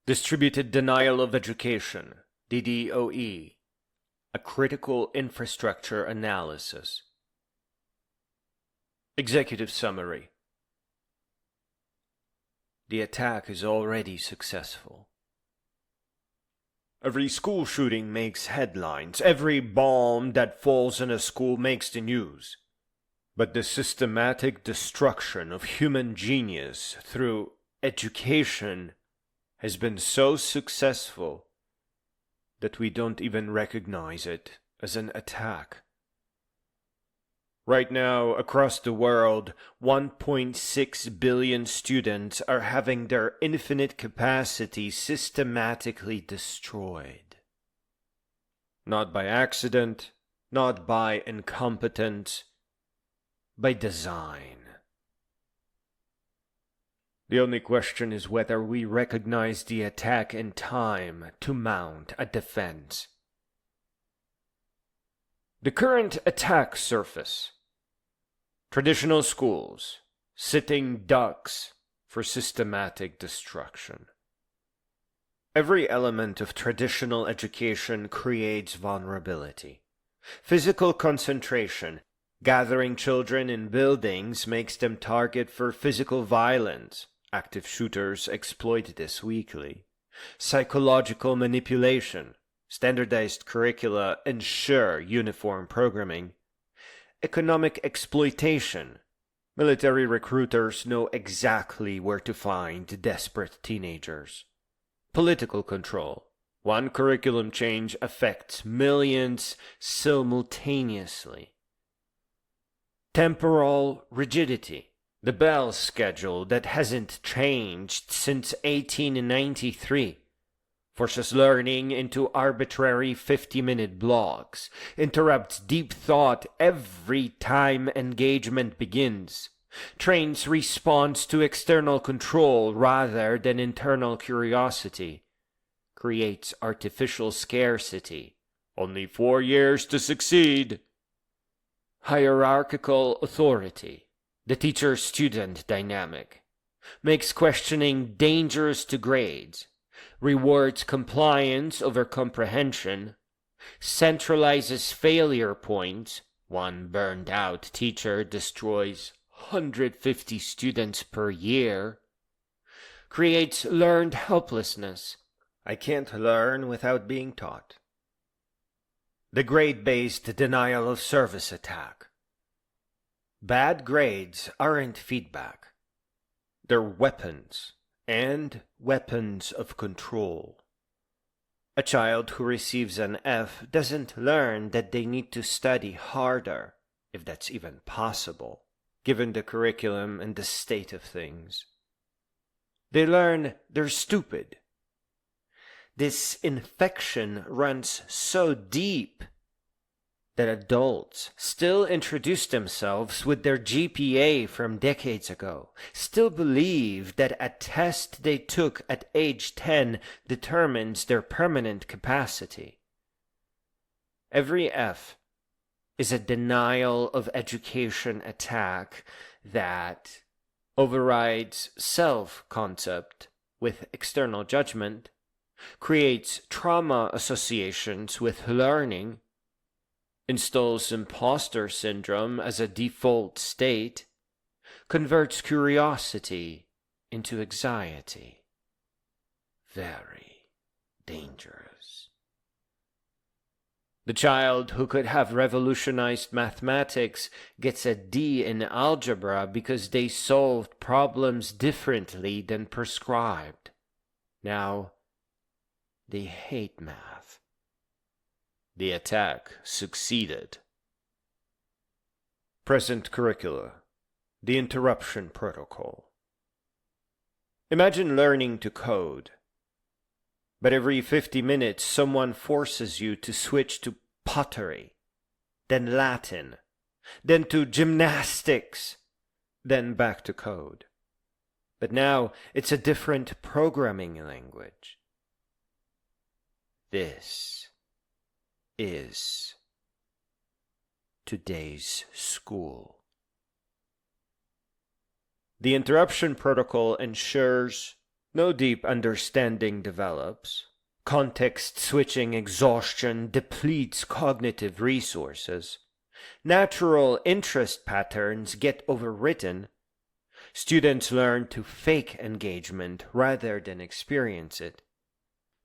Distributed Denial of Education, DDoE, a critical infrastructure analysis. Executive Summary. The attack is already successful. Every school shooting makes headlines. Every bomb that falls in a school makes the news. But the systematic destruction of human genius through education has been so successful that we don't even recognize it as an attack. Right now, across the world, 1.6 billion students are having their infinite capacity systematically destroyed. Not by accident, not by incompetence, by design. The only question is whether we recognize the attack in time to mount a defense. The current attack surface: traditional schools, sitting ducks for systematic destruction. Every element of traditional education creates vulnerability. Physical concentration, gathering children in buildings, makes them target for physical violence. Active shooters exploit this weakly. Psychological manipulation. Standardized curricula ensure uniform programming. Economic exploitation. Military recruiters know exactly where to find desperate teenagers. Political control. One curriculum change affects millions simultaneously. Temporal rigidity. The bell schedule that hasn't changed since 1893 forces learning into arbitrary 50-minute blocks, interrupts deep thought every time engagement begins, trains response to external control rather than internal curiosity, creates artificial scarcity. Only 4 years to succeed. Hierarchical authority. The teacher-student dynamic makes questioning dangerous to grades, rewards compliance over comprehension, centralizes failure points. One burned-out teacher destroys 150 students per year, creates learned helplessness. I can't learn without being taught. The grade-based denial of service attack. Bad grades aren't feedback. They're weapons, and weapons of control. A child who receives an F doesn't learn that they need to study harder, if that's even possible, given the curriculum and the state of things. They learn they're stupid. This infection runs so deep that adults still introduce themselves with their GPA from decades ago, still believe that a test they took at age 10 determines their permanent capacity. Every F is a denial of education attack that overrides self-concept with external judgment, creates trauma associations with learning, installs imposter syndrome as a default state, converts curiosity into anxiety. Very dangerous. The child who could have revolutionized mathematics gets a D in algebra because they solved problems differently than prescribed. Now, they hate math. The attack succeeded. Present curricula. The interruption protocol. Imagine learning to code, but every 50 minutes someone forces you to switch to pottery, then Latin, then to gymnastics, then back to code. But now it's a different programming language. This is today's school. The interruption protocol ensures No deep understanding develops. Context-switching exhaustion depletes cognitive resources. Natural interest patterns get overwritten. Students learn to fake engagement rather than experience it.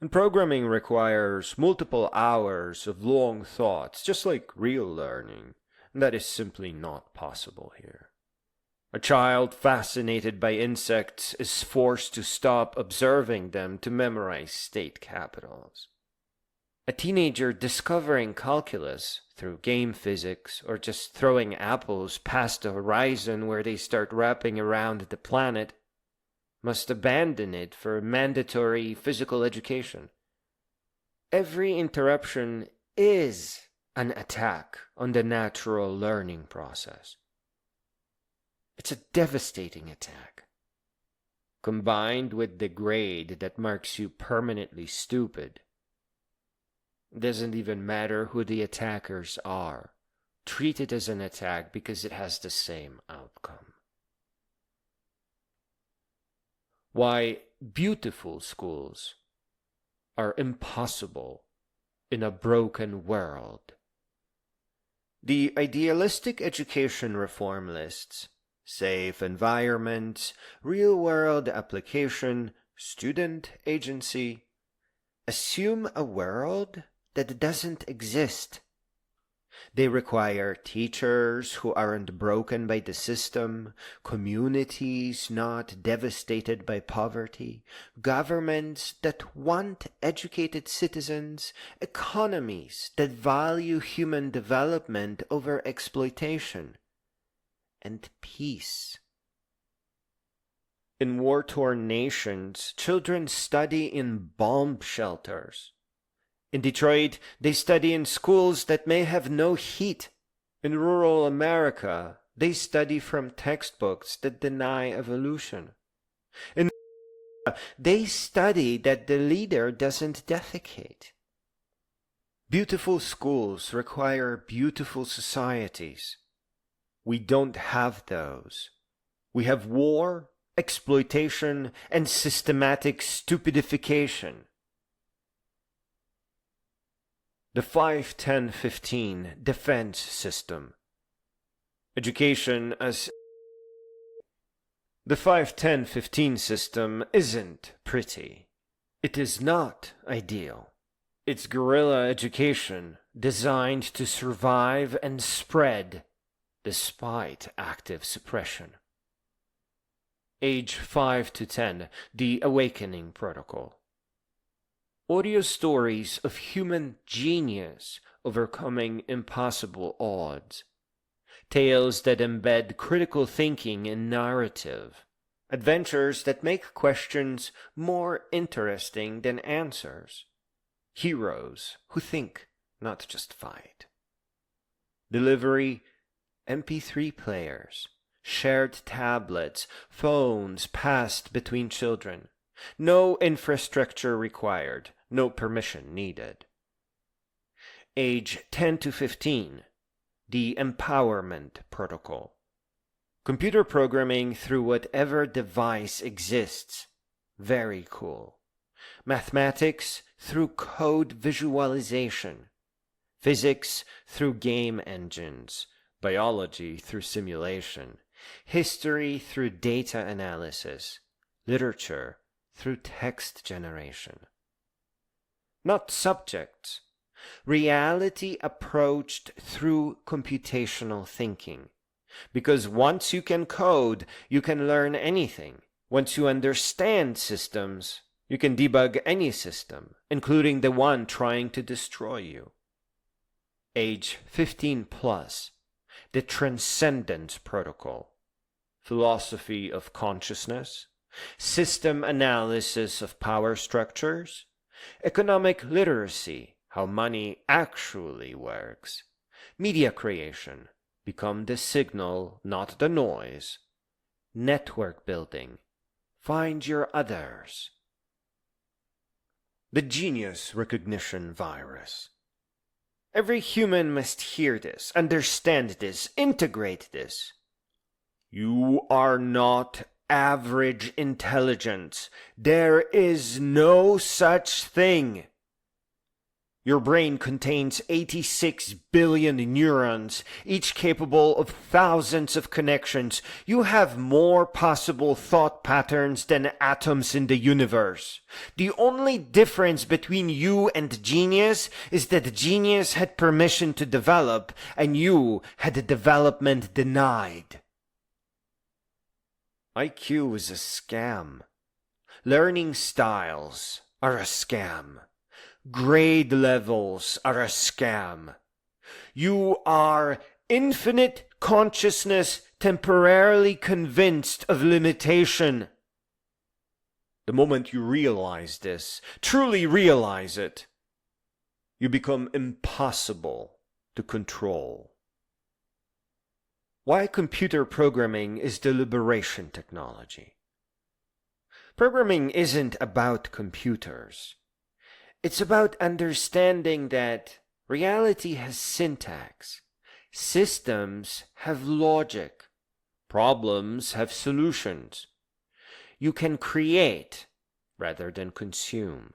And programming requires multiple hours of long thoughts, just like real learning. And that is simply not possible here. A child fascinated by insects is forced to stop observing them to memorize state capitals. A teenager discovering calculus through game physics or just throwing apples past the horizon where they start wrapping around the planet must abandon it for mandatory physical education. Every interruption is an attack on the natural learning process. It's a devastating attack. Combined with the grade that marks you permanently stupid. It doesn't even matter who the attackers are. Treat it as an attack because it has the same outcome. Why beautiful schools are impossible in a broken world. The idealistic education reform lists safe environments, real-world application, student agency assume a world that doesn't exist. They require teachers who aren't broken by the system, communities not devastated by poverty, governments that want educated citizens, economies that value human development over exploitation, and peace. In war-torn nations, children study in bomb shelters. In Detroit, they study in schools that may have no heat. In rural America, they study from textbooks that deny evolution. In they study that the leader doesn't defecate. Beautiful schools require beautiful societies. We don't have those. We have war, exploitation, and systematic stupidification. The 5-10-15 defense system. Education as the 5-10-15 system isn't pretty. It is not ideal. It's guerrilla education designed to survive and spread despite active suppression. Age 5 to 10, the Awakening Protocol. Audio stories of human genius overcoming impossible odds. Tales that embed critical thinking in narrative. Adventures that make questions more interesting than answers. Heroes who think, not just fight. Delivery: MP3 players, shared tablets, phones passed between children. No infrastructure required, no permission needed. Age 10 to 15, the Empowerment Protocol. Computer programming through whatever device exists. Very cool. Mathematics through code visualization. Physics through game engines. Biology through simulation. History through data analysis. Literature through text generation. Not subjects. Reality approached through computational thinking. Because once you can code, you can learn anything. Once you understand systems, you can debug any system, including the one trying to destroy you. Age 15 plus. The Transcendence Protocol. Philosophy of consciousness. System analysis of power structures. Economic literacy, how money actually works. Media creation, become the signal, not the noise. Network building, find your others. The genius recognition virus. Every human must hear this, understand this, integrate this. You are not average intelligence. There is no such thing. Your brain contains 86 billion neurons, each capable of thousands of connections. You have more possible thought patterns than atoms in the universe. The only difference between you and genius is that genius had permission to develop, and you had the development denied. IQ is a scam. Learning styles are a scam. Grade levels are a scam. You are infinite consciousness temporarily convinced of limitation. The moment you realize this, truly realize it, you become impossible to control. Why computer programming is the liberation technology? Programming isn't about computers. It's about understanding that reality has syntax, systems have logic, problems have solutions. You can create rather than consume.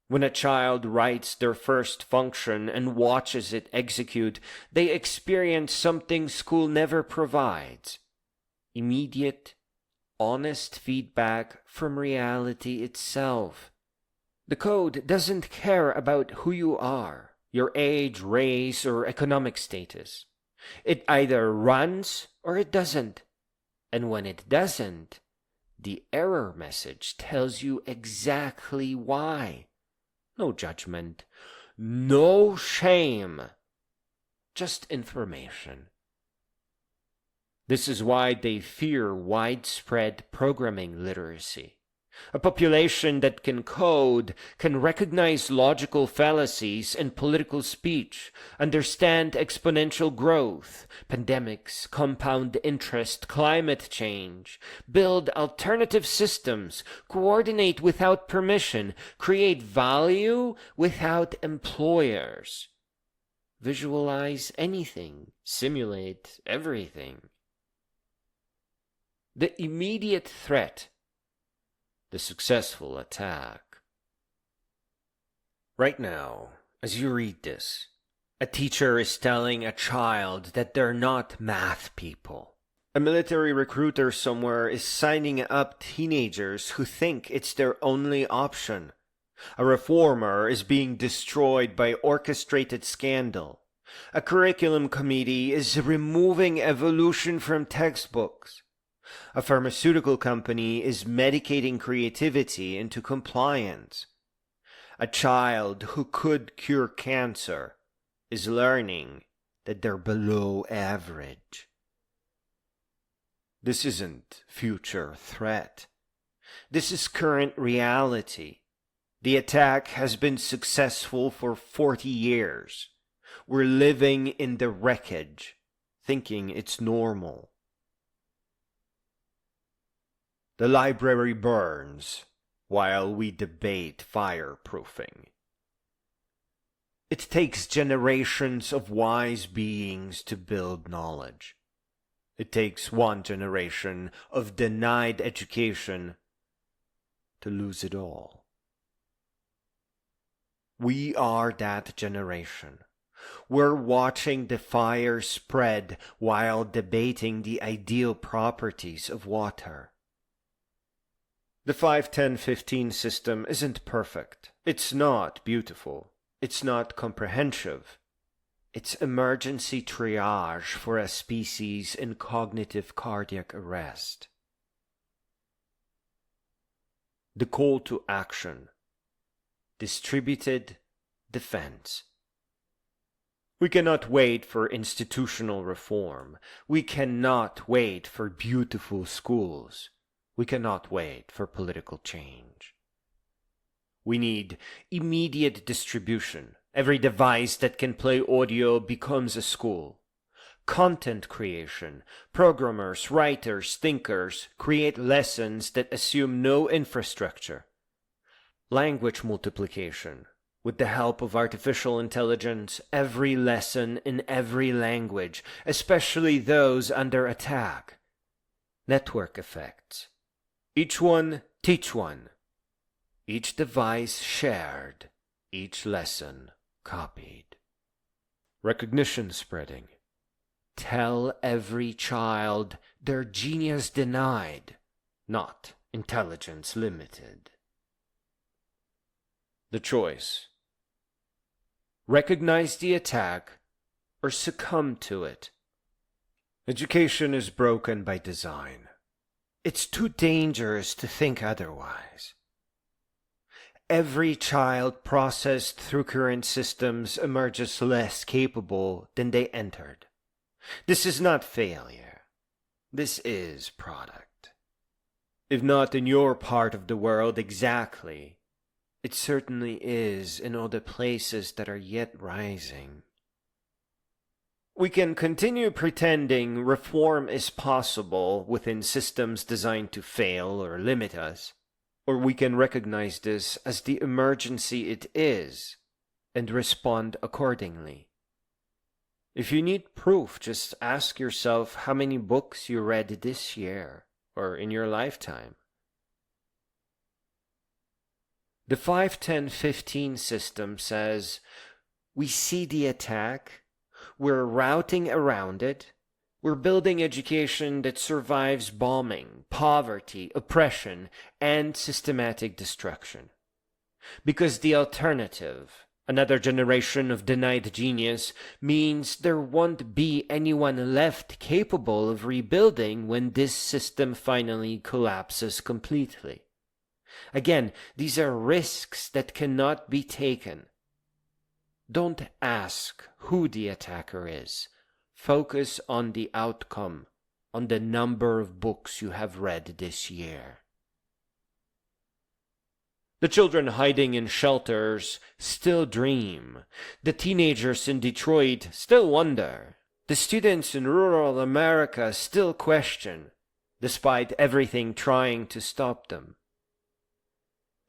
When a child writes their first function and watches it execute, they experience something school never provides: immediate, honest feedback from reality itself. The code doesn't care about who you are, your age, race, or economic status. It either runs or it doesn't. And when it doesn't, the error message tells you exactly why. No judgment, no shame, just information. This is why they fear widespread programming literacy. A population that can code, can recognize logical fallacies in political speech, understand exponential growth, pandemics, compound interest, climate change, build alternative systems, coordinate without permission, create value without employers, visualize anything, simulate everything. The immediate threat, the successful attack. Right now, as you read this, a teacher is telling a child that they're not math people. A military recruiter somewhere is signing up teenagers who think it's their only option. A reformer is being destroyed by orchestrated scandal. A curriculum committee is removing evolution from textbooks. A pharmaceutical company is medicating creativity into compliance. A child who could cure cancer is learning that they're below average. This isn't future threat. This is current reality. The attack has been successful for 40 years. We're living in the wreckage, thinking it's normal. The library burns while we debate fireproofing. It takes generations of wise beings to build knowledge. It takes one generation of denied education to lose it all. We are that generation. We're watching the fire spread while debating the ideal properties of water. The 5-10-15 system isn't perfect. It's not beautiful. It's not comprehensive. It's emergency triage for a species in cognitive cardiac arrest. The call to action. Distributed defense. We cannot wait for institutional reform. We cannot wait for beautiful schools. We cannot wait for political change. We need immediate distribution. Every device that can play audio becomes a school. Content creation. Programmers, writers, thinkers create lessons that assume no infrastructure. Language multiplication. With the help of artificial intelligence, every lesson in every language, especially those under attack. network effects. Each one teach one. Each device shared. Each lesson copied. Recognition spreading. Tell every child their genius denied, not intelligence limited. The choice. Recognize the attack or succumb to it. Education is broken by design. It's too dangerous to think otherwise. Every child processed through current systems emerges less capable than they entered. This is not failure. This is product. If not in your part of the world exactly, it certainly is in all the places that are yet rising. We can continue pretending reform is possible within systems designed to fail or limit us, or we can recognize this as the emergency it is and respond accordingly. If you need proof, just ask yourself how many books you read this year or in your lifetime. The 5-10-15 system says, we see the attack, we're routing around it, we're building education that survives bombing, poverty, oppression, and systematic destruction. Because the alternative, another generation of denied genius, means there won't be anyone left capable of rebuilding when this system finally collapses completely. Again, these are risks that cannot be taken. Don't ask who the attacker is. Focus on the outcome, on the number of books you have read this year. The children hiding in shelters still dream. The teenagers in Detroit still wonder. The students in rural America still question, despite everything trying to stop them.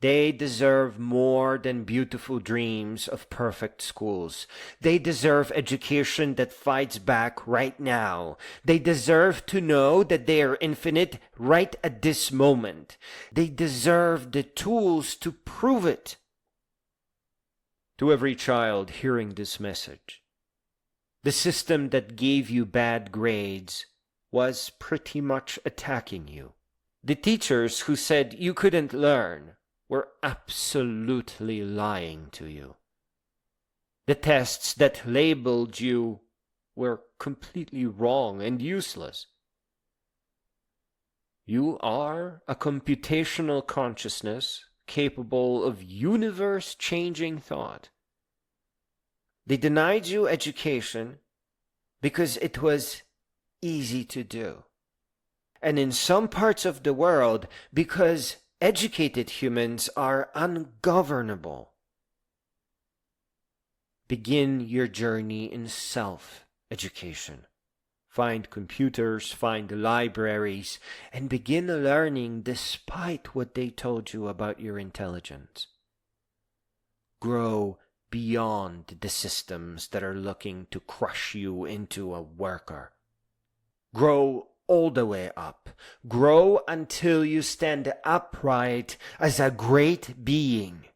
They deserve more than beautiful dreams of perfect schools. They deserve education that fights back right now. They deserve to know that they are infinite right at this moment. They deserve the tools to prove it. To every child hearing this message, the system that gave you bad grades was pretty much attacking you. The teachers who said you couldn't learn were absolutely lying to you. The tests that labeled you were completely wrong and useless. You are a computational consciousness capable of universe-changing thought. They denied you education because it was easy to do. And in some parts of the world, because educated humans are ungovernable. Begin your journey in self-education. Find computers, find libraries, and begin learning despite what they told you about your intelligence. Grow beyond the systems that are looking to crush you into a worker. Grow all the way up. Grow until you stand upright as a great being.